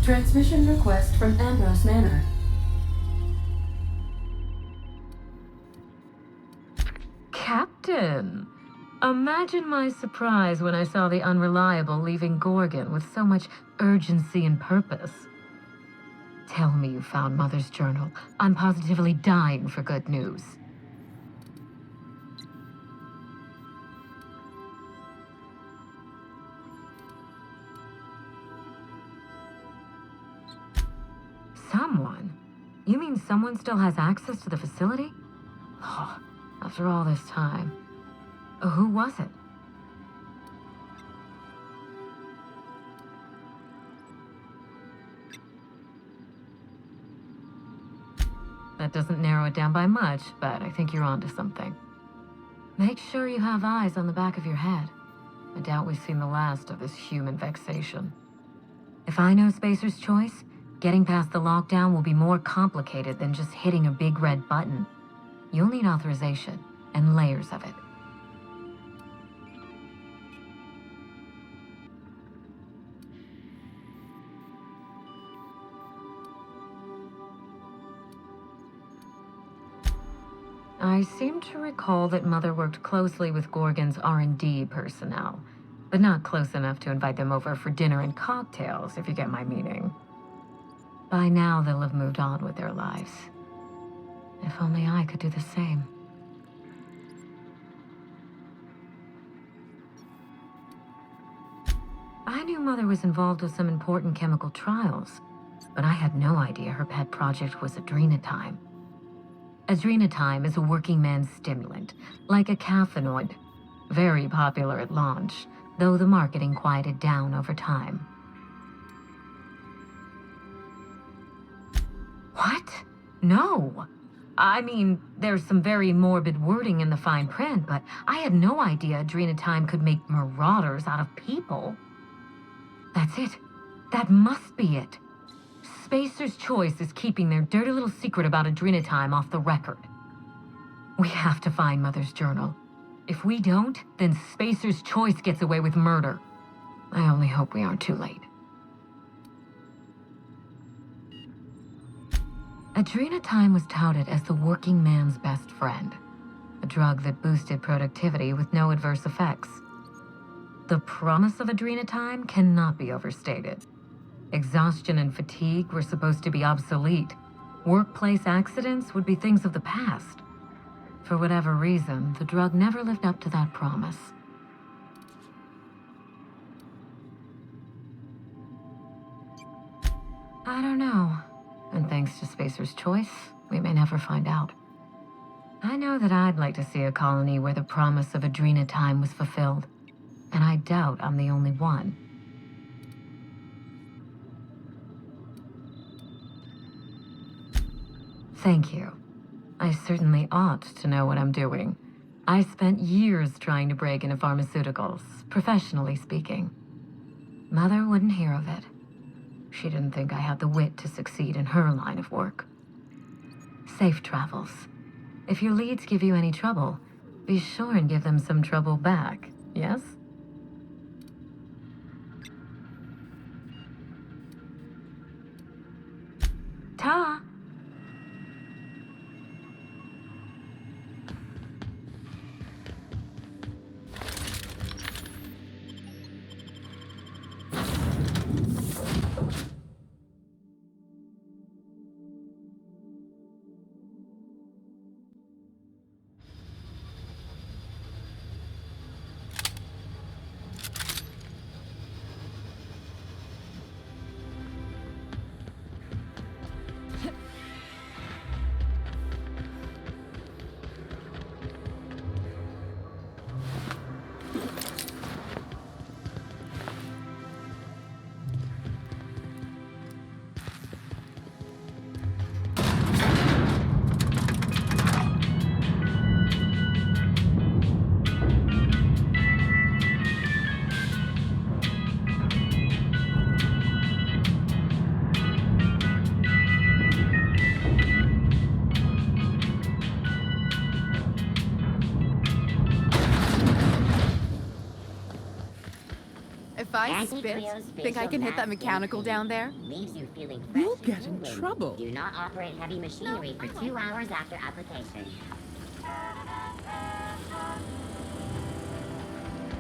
Transmission request from Ambrose Manor. Captain! Imagine my surprise when I saw the Unreliable leaving Gorgon with so much urgency and purpose. Tell me you found Mother's journal. I'm positively dying for good news. Someone? You mean someone still has access to the facility? Oh, after all this time. Who was it? That doesn't narrow it down by much, but I think you're onto something. Make sure you have eyes on the back of your head. I doubt we've seen the last of this human vexation. If I know Spacer's choice, getting past the lockdown will be more complicated than just hitting a big red button. You'll need authorization, and layers of it. I seem to recall that Mother worked closely with Gorgon's R&D personnel, but not close enough to invite them over for dinner and cocktails, if you get my meaning. By now, they'll have moved on with their lives. If only I could do the same. I knew Mother was involved with some important chemical trials, but I had no idea her pet project was adrenatime. Adrenatime is a working man's stimulant, like a caffeinoid. Very popular at launch, though the marketing quieted down over time. What? No! I mean, there's some very morbid wording in the fine print, but I had no idea adrenatime could make marauders out of people. That's it. That must be it. Spacer's Choice is keeping their dirty little secret about adrenatime off the record. We have to find Mother's journal. If we don't, then Spacer's Choice gets away with murder. I only hope we aren't too late. Adrenatime was touted as the working man's best friend, a drug that boosted productivity with no adverse effects. The promise of adrenatime cannot be overstated. Exhaustion and fatigue were supposed to be obsolete. Workplace accidents would be things of the past. For whatever reason, the drug never lived up to that promise. I don't know. And thanks to Spacer's Choice, we may never find out. I know that I'd like to see a colony where the promise of adrenatime was fulfilled. And I doubt I'm the only one. Thank you. I certainly ought to know what I'm doing. I spent years trying to break into pharmaceuticals, professionally speaking. Mother wouldn't hear of it. She didn't think I had the wit to succeed in her line of work. Safe travels. If your leads give you any trouble, be sure and give them some trouble back, yes? Ta! I spit, think I can hit that mechanical down there? Leaves you feeling fresh. You'll get in and trouble. Do not operate heavy machinery for 2 hours after application.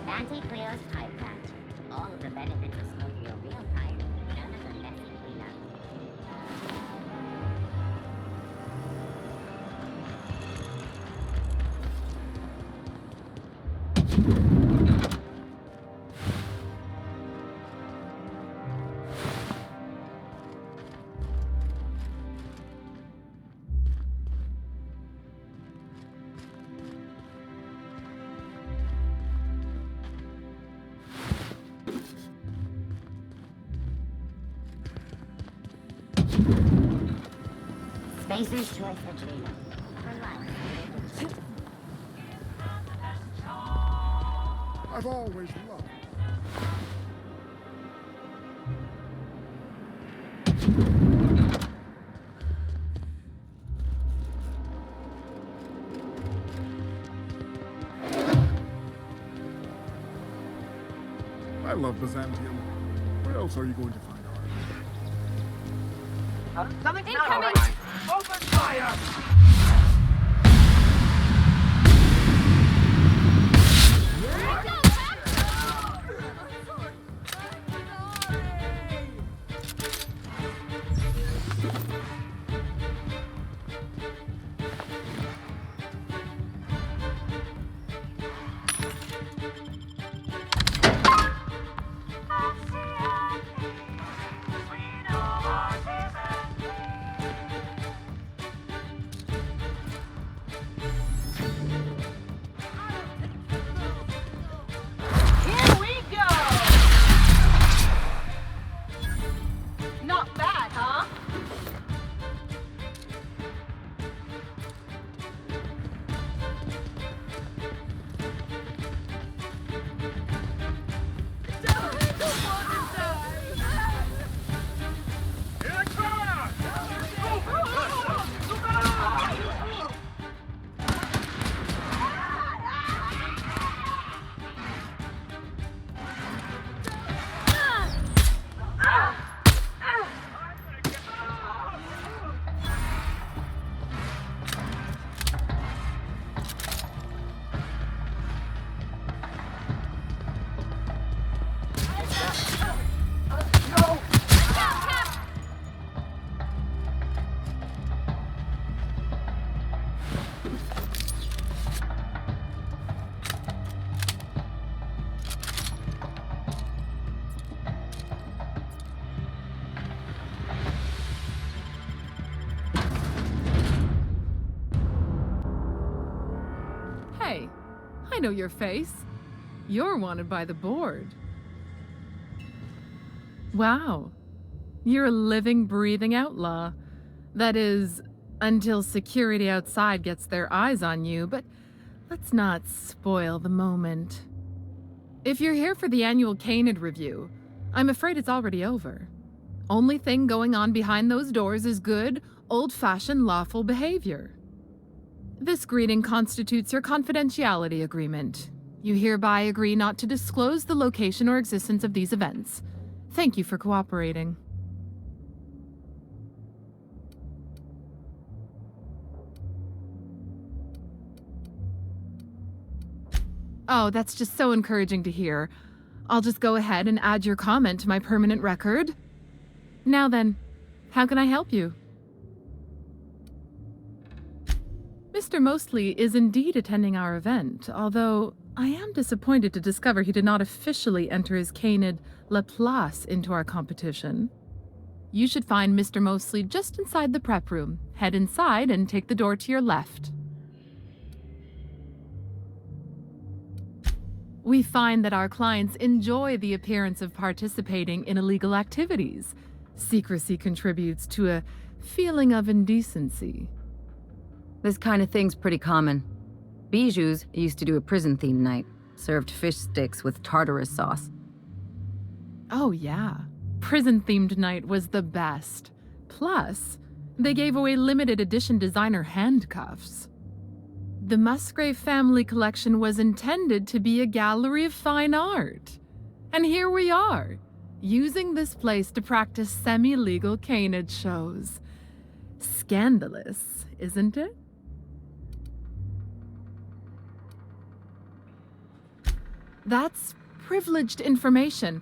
Anti-Cleo's Pipe Patch. All of the benefits of smoking a real pipe. None of the messy cleanup. Spacer's Choice Adrenal. Relax. I've always loved I love Byzantium. Where else are you going to find art? Something's incoming! Open fire! Hey, I know your face. You're wanted by the board. Wow. You're a living, breathing outlaw. That is, until security outside gets their eyes on you, but let's not spoil the moment. If you're here for the annual Canid review, I'm afraid it's already over. Only thing going on behind those doors is good, old-fashioned lawful behavior. This greeting constitutes your confidentiality agreement. You hereby agree not to disclose the location or existence of these events. Thank you for cooperating. Oh, that's just so encouraging to hear. I'll just go ahead and add your comment to my permanent record. Now then, how can I help you? Mr. Mostly is indeed attending our event, although I am disappointed to discover he did not officially enter his Canid La Place into our competition. You should find Mr. Mostly just inside the prep room. Head inside and take the door to your left. We find that our clients enjoy the appearance of participating in illegal activities. Secrecy contributes to a feeling of indecency. This kind of thing's pretty common. Bijou's used to do a prison-themed night. Served fish sticks with tartarus sauce. Oh yeah, prison-themed night was the best. Plus, they gave away limited edition designer handcuffs. The Musgrave family collection was intended to be a gallery of fine art. And here we are, using this place to practice semi-legal canid shows. Scandalous, isn't it? That's privileged information.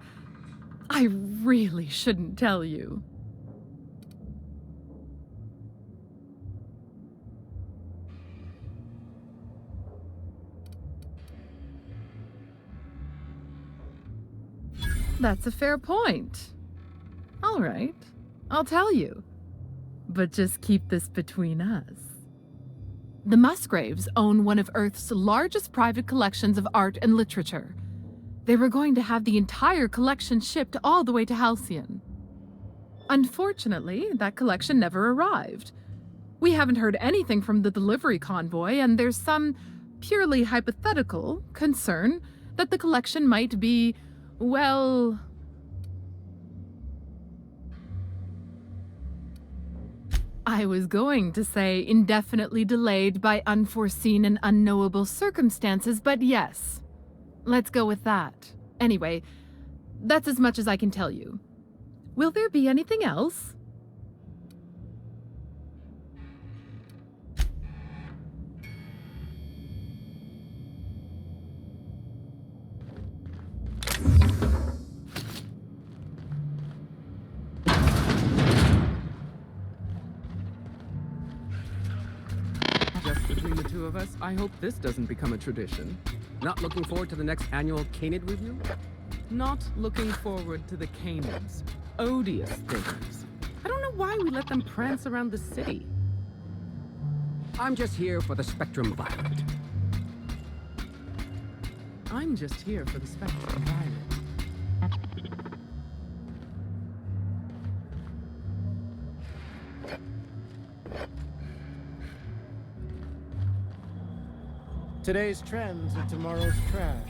I really shouldn't tell you. That's a fair point. All right, I'll tell you. But just keep this between us. The Musgraves own one of Earth's largest private collections of art and literature. They were going to have the entire collection shipped all the way to Halcyon. Unfortunately, that collection never arrived. We haven't heard anything from the delivery convoy, and there's some purely hypothetical concern that the collection might be, well... I was going to say indefinitely delayed by unforeseen and unknowable circumstances, but yes. Let's go with that. Anyway, that's as much as I can tell you. Will there be anything else? Just between the two of us, I hope this doesn't become a tradition. Not looking forward to the next annual Canid review? Not looking forward to the Canids. Odious things. I don't know why we let them prance around the city. I'm just here for the Spectrum Violet. I'm just here for the Spectrum Violet. Today's trends are tomorrow's trash.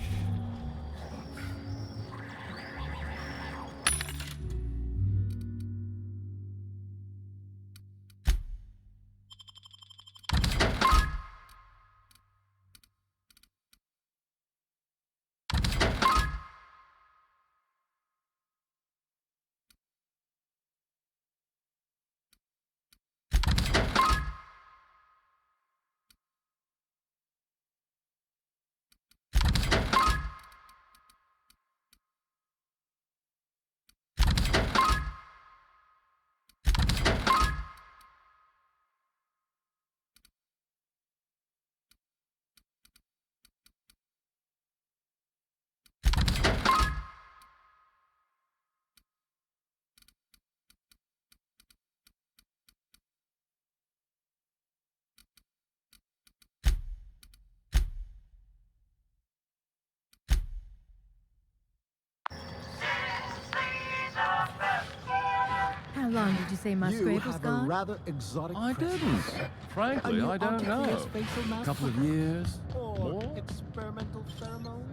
How long did you say Musgrave was have gone? a rather exotic I presence. didn't. Frankly, I don't know. Facial A couple of years. or More? experimental pheromone?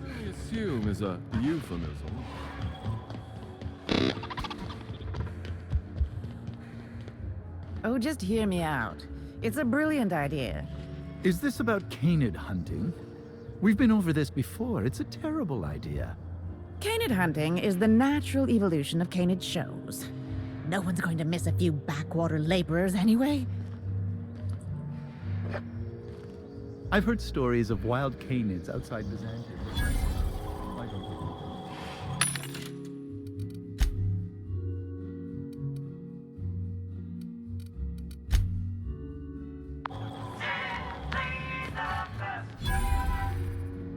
I assume is a euphemism. Oh, just hear me out. It's a brilliant idea. Is this about canid hunting? We've been over this before. It's a terrible idea. Canid hunting is the natural evolution of canid shows. No one's going to miss a few backwater laborers anyway. I've heard stories of wild canids outside Byzantium. I don't know.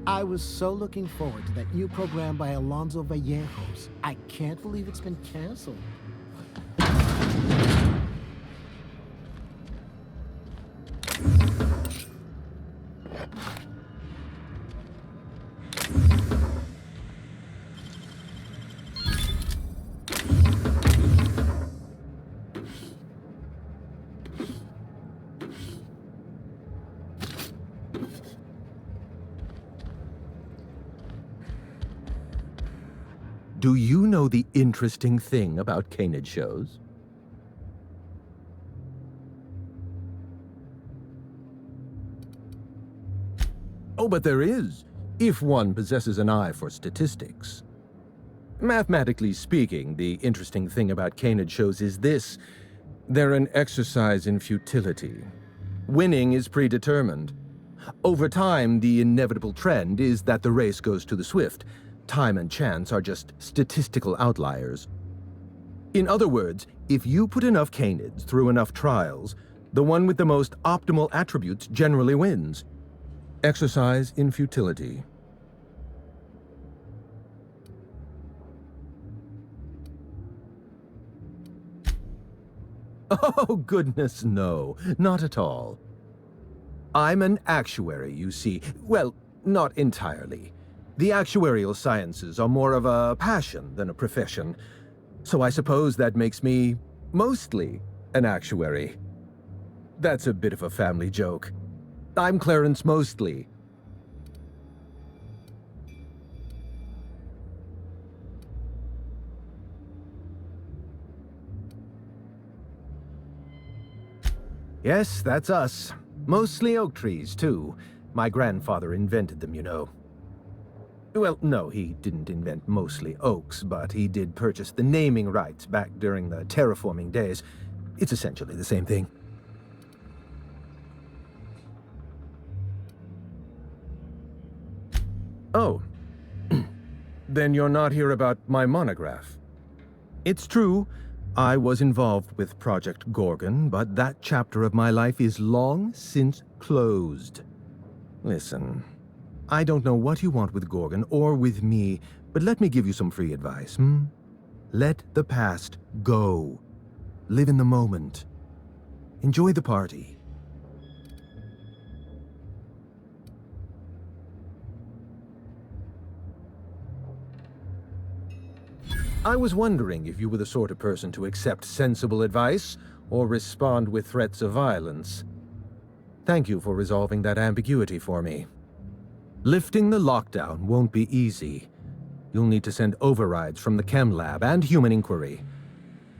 I was so looking forward to that new program by Alonso Vallejos. I can't believe it's been canceled. Do you know the interesting thing about canid shows? Oh, but there is, if one possesses an eye for statistics. Mathematically speaking, the interesting thing about canid shows is this. They're an exercise in futility. Winning is predetermined. Over time, the inevitable trend is that the race goes to the swift. Time and chance are just statistical outliers. In other words, if you put enough canids through enough trials, the one with the most optimal attributes generally wins. Exercise in futility. Oh, goodness, no. Not at all. I'm an actuary, you see. Well, not entirely. The actuarial sciences are more of a passion than a profession. So I suppose that makes me, mostly, an actuary. That's a bit of a family joke. I'm Clarence Mostly. Yes, that's us. Mostly oak trees, too. My grandfather invented them, you know. Well, no, he didn't invent mostly oaks, but he did purchase the naming rights back during the terraforming days. It's essentially the same thing. Oh. Then you're not here about my monograph. It's true, I was involved with Project Gorgon, but that chapter of my life is long since closed. Listen, I don't know what you want with Gorgon or with me, but let me give you some free advice, Let the past go. Live in the moment. Enjoy the party. I was wondering if you were the sort of person to accept sensible advice or respond with threats of violence. Thank you for resolving that ambiguity for me. Lifting the lockdown won't be easy. You'll need to send overrides from the chem lab and human inquiry.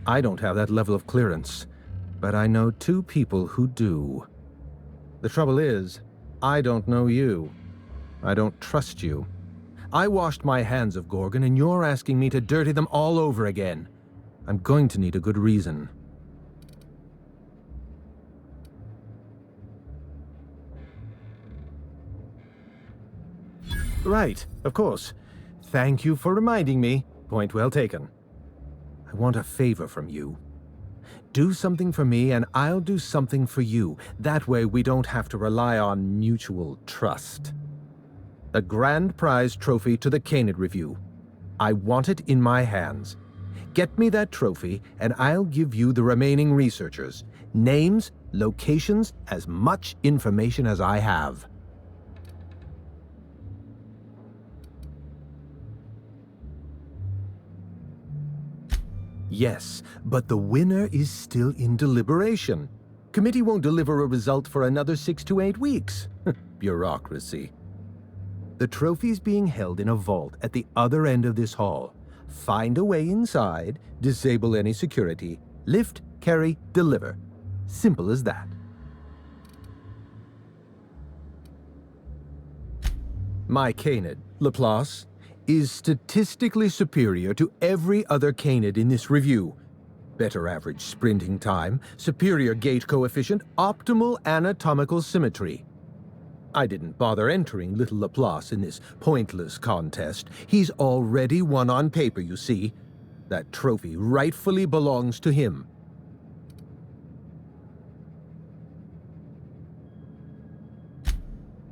I don't have that level of clearance, but I know 2 people who do. The trouble is, I don't know you. I don't trust you. I washed my hands of Gorgon, and you're asking me to dirty them all over again. I'm going to need a good reason. Right, of course. Thank you for reminding me. Point well taken. I want a favor from you. Do something for me, and I'll do something for you. That way we don't have to rely on mutual trust. The grand prize trophy to the Canid Review. I want it in my hands. Get me that trophy, and I'll give you the remaining researchers. Names, locations, as much information as I have. Yes, but the winner is still in deliberation. Committee won't deliver a result for another 6 to 8 weeks. Bureaucracy. The trophy's being held in a vault at the other end of this hall. Find a way inside, disable any security, lift, carry, deliver. Simple as that. My canid, Laplace, is statistically superior to every other canid in this review. Better average sprinting time, superior gait coefficient, optimal anatomical symmetry. I didn't bother entering little Laplace in this pointless contest. He's already won on paper, you see. That trophy rightfully belongs to him.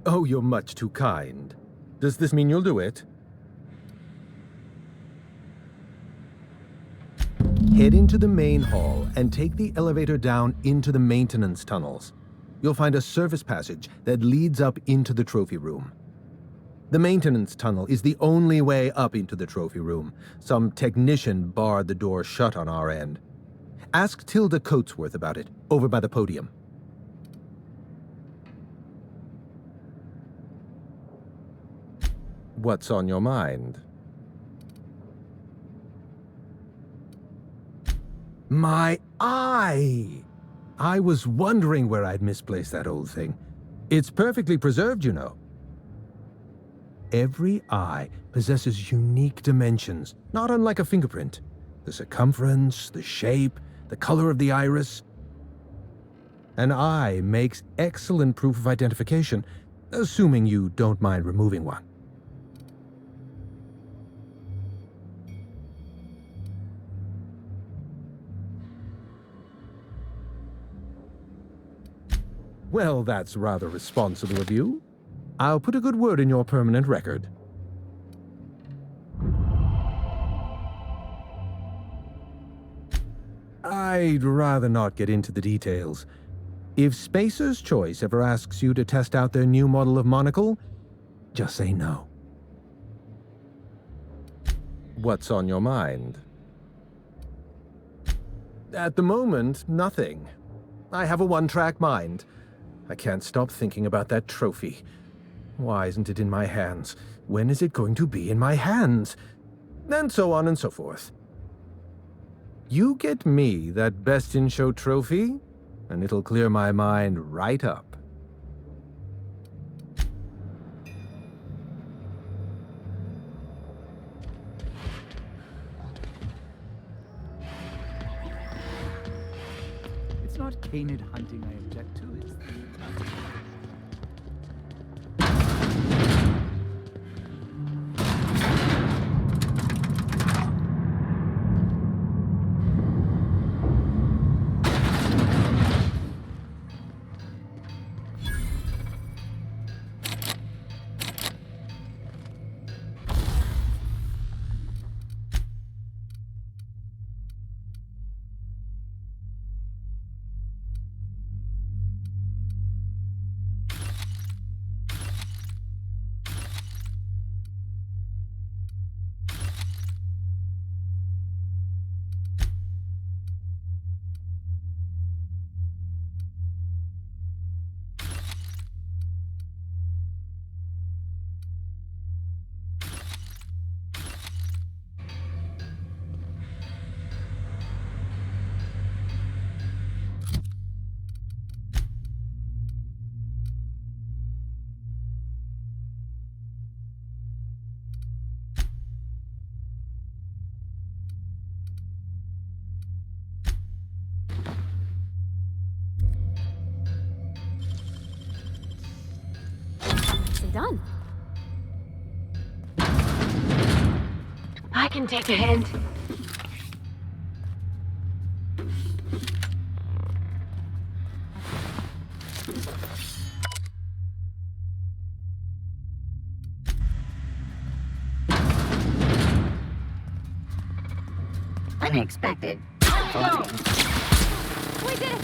Oh, you're much too kind. Does this mean you'll do it? Head into the main hall and take the elevator down into the maintenance tunnels. You'll find a service passage that leads up into the trophy room. The maintenance tunnel is the only way up into the trophy room. Some technician barred the door shut on our end. Ask Tilda Coatsworth about it, over by the podium. What's on your mind? My eye! I was wondering where I'd misplaced that old thing. It's perfectly preserved, you know. Every eye possesses unique dimensions, not unlike a fingerprint. The circumference, the shape, the color of the iris. An eye makes excellent proof of identification, assuming you don't mind removing one. Well, that's rather responsible of you. I'll put a good word in your permanent record. I'd rather not get into the details. If Spacer's Choice ever asks you to test out their new model of monocle, just say no. What's on your mind? At the moment, nothing. I have a one-track mind. I can't stop thinking about that trophy. Why isn't it in my hands? When is it going to be in my hands? And so on and so forth. You get me that Best in Show trophy, and it'll clear my mind right up. It's not canid hunting I object to, it's the... Done. I can take a hint. Unexpected. We did it!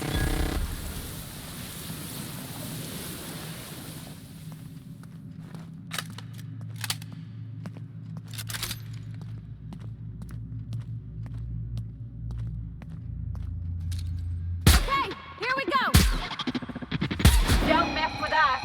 Okay, here we go! Don't mess with us!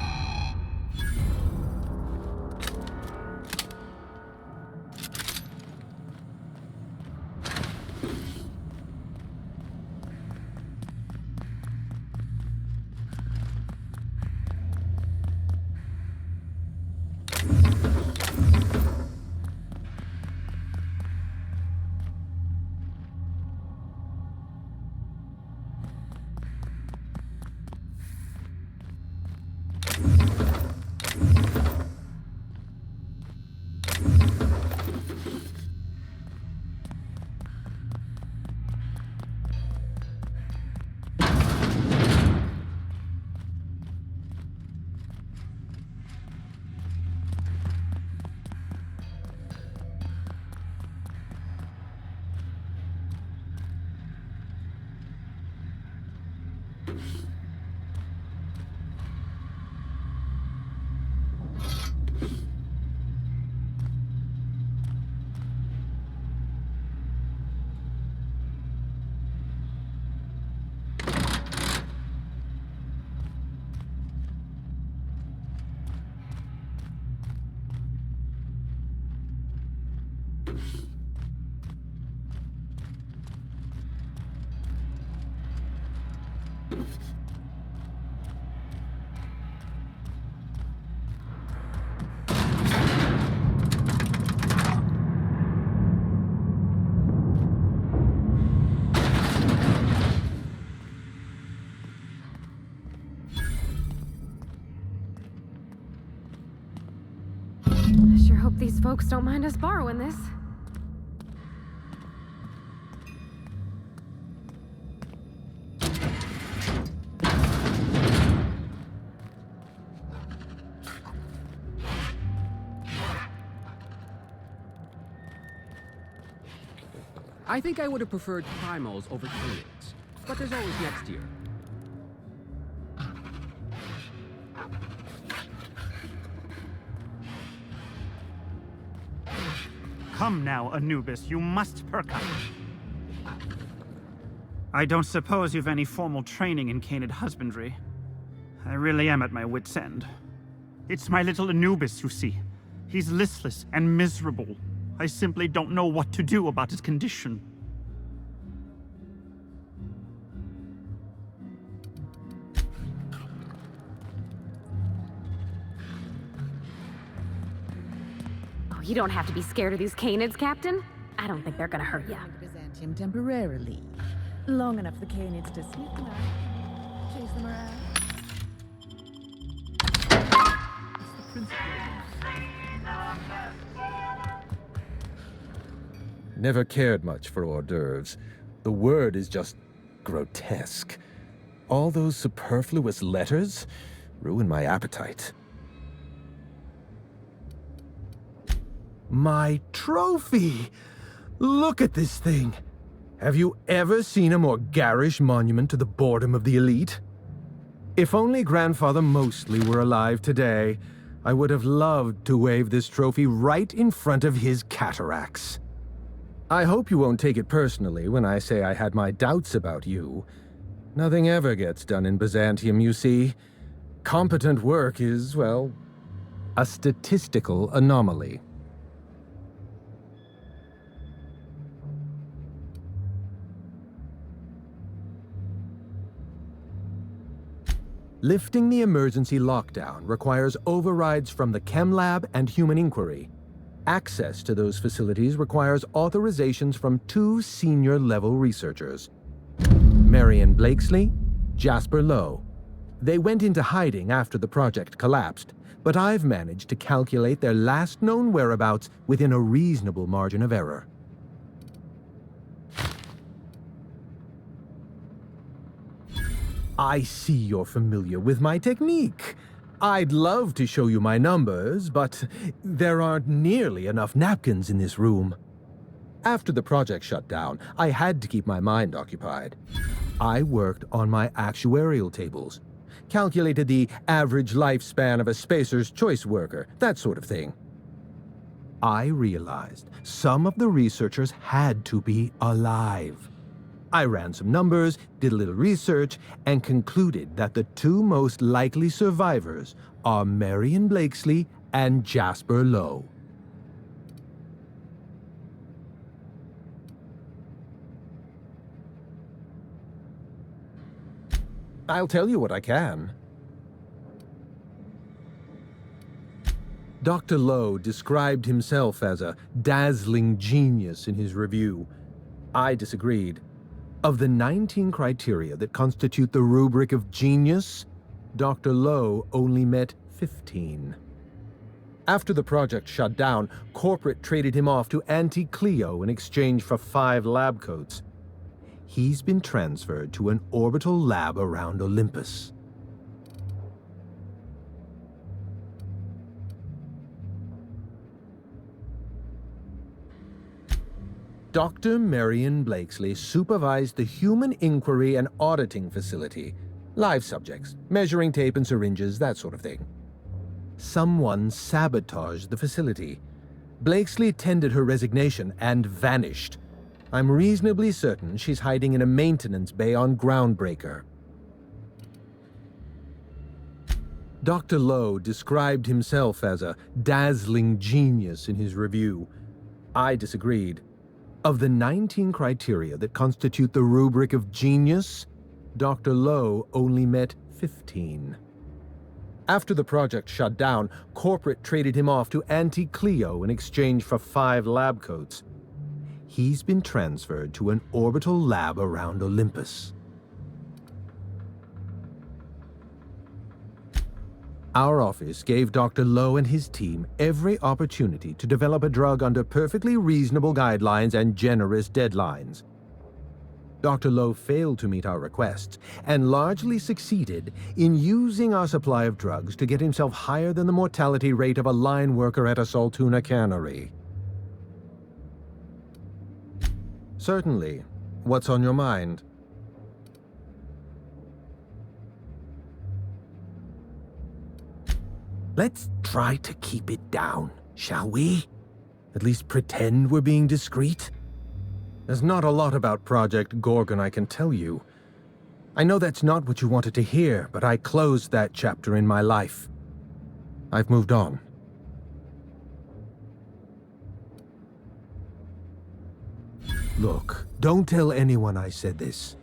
folks don't mind us borrowing this. I think I would have preferred primals over canids, but there's always next year. Come now, Anubis, you must perk up. I don't suppose you've any formal training in canid husbandry. I really am at my wit's end. It's my little Anubis, you see. He's listless and miserable. I simply don't know what to do about his condition. Oh, you don't have to be scared of these canids, Captain. I don't think they're gonna hurt ya. Byzantium temporarily. Long enough for the canids to sneak them out, chase them around. Never cared much for hors d'oeuvres. The word is just grotesque. All those superfluous letters ruin my appetite. My trophy! Look at this thing! Have you ever seen a more garish monument to the boredom of the elite? If only Grandfather Mostly were alive today, I would have loved to wave this trophy right in front of his cataracts. I hope you won't take it personally when I say I had my doubts about you. Nothing ever gets done in Byzantium, you see. Competent work is, well, a statistical anomaly. Lifting the emergency lockdown requires overrides from the Chem Lab and Human Inquiry. Access to those facilities requires authorizations from 2 senior-level researchers. Marion Blakesley, Jasper Lowe. They went into hiding after the project collapsed, but I've managed to calculate their last known whereabouts within a reasonable margin of error. I see you're familiar with my technique. I'd love to show you my numbers, but there aren't nearly enough napkins in this room. After the project shut down, I had to keep my mind occupied. I worked on my actuarial tables, calculated the average lifespan of a Spacer's Choice worker, that sort of thing. I realized some of the researchers had to be alive. I ran some numbers, did a little research, and concluded that the 2 most likely survivors are Marion Blakesley and Jasper Lowe. I'll tell you what I can. Dr. Lowe described himself as a dazzling genius in his review. I disagreed. Of the 19 criteria that constitute the rubric of genius, Dr. Lowe only met 15. After the project shut down, corporate traded him off to Auntie Cleo in exchange for 5 lab coats. He's been transferred to an orbital lab around Olympus. Dr. Marion Blakesley supervised the Human Inquiry and Auditing Facility. Live subjects, measuring tape and syringes, that sort of thing. Someone sabotaged the facility. Blakesley tendered her resignation and vanished. I'm reasonably certain she's hiding in a maintenance bay on Groundbreaker. Dr. Lowe described himself as a dazzling genius in his review. I disagreed. Of the 19 criteria that constitute the rubric of genius, Dr. Lowe only met 15. After the project shut down, corporate traded him off to Auntie Cleo in exchange for 5 lab coats. He's been transferred to an orbital lab around Olympus. Our office gave Dr. Lowe and his team every opportunity to develop a drug under perfectly reasonable guidelines and generous deadlines. Dr. Lowe failed to meet our requests and largely succeeded in using our supply of drugs to get himself higher than the mortality rate of a line worker at a Saltuna cannery. Certainly. What's on your mind? Let's try to keep it down, shall we? At least pretend we're being discreet? There's not a lot about Project Gorgon I can tell you. I know that's not what you wanted to hear, but I closed that chapter in my life. I've moved on. Look, don't tell anyone I said this.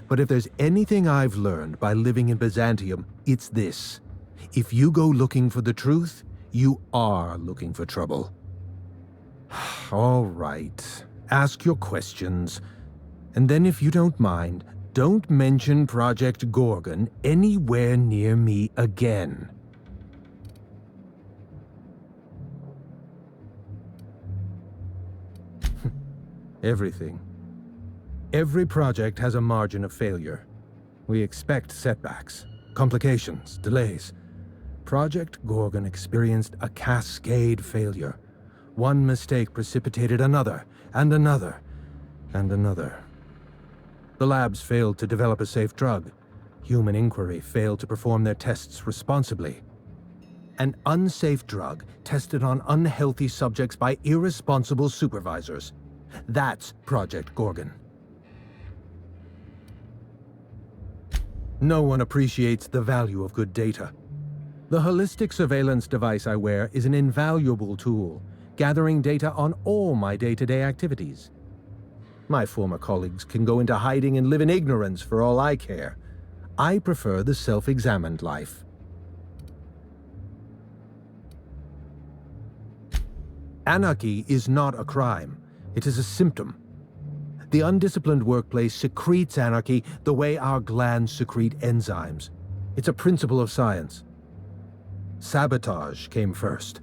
But if there's anything I've learned by living in Byzantium, it's this. If you go looking for the truth, you are looking for trouble. All right. Ask your questions. And then if you don't mind, don't mention Project Gorgon anywhere near me again. Everything. Every project has a margin of failure. We expect setbacks, complications, delays. Project Gorgon experienced a cascade failure. One mistake precipitated another, and another, and another. The labs failed to develop a safe drug. Human Inquiry failed to perform their tests responsibly. An unsafe drug tested on unhealthy subjects by irresponsible supervisors. That's Project Gorgon. No one appreciates the value of good data. The holistic surveillance device I wear is an invaluable tool, gathering data on all my day-to-day activities. My former colleagues can go into hiding and live in ignorance for all I care. I prefer the self-examined life. Anarchy is not a crime. It is a symptom. The undisciplined workplace secretes anarchy the way our glands secrete enzymes. It's a principle of science. Sabotage came first.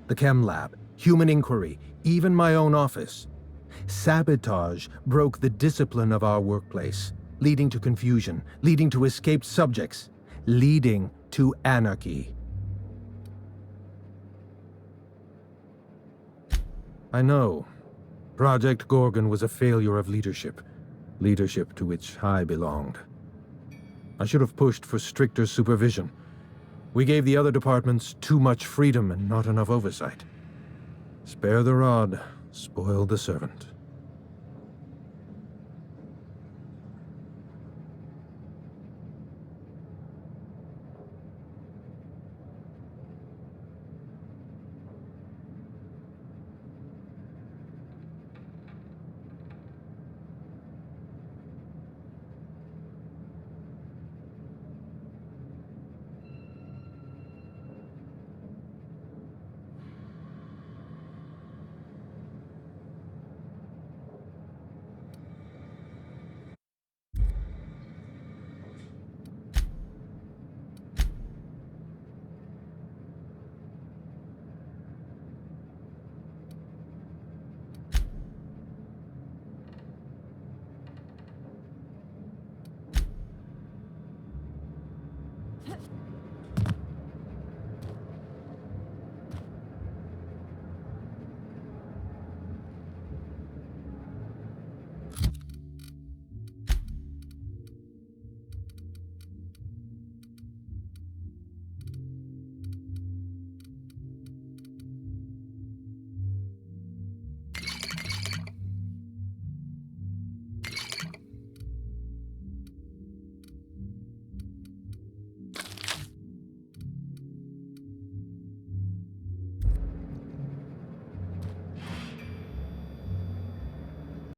The chem lab, Human Inquiry, even my own office. Sabotage broke the discipline of our workplace, leading to confusion, leading to escaped subjects, leading to anarchy. I know. Project Gorgon was a failure of leadership. Leadership to which I belonged. I should have pushed for stricter supervision. We gave the other departments too much freedom and not enough oversight. Spare the rod, spoil the servant.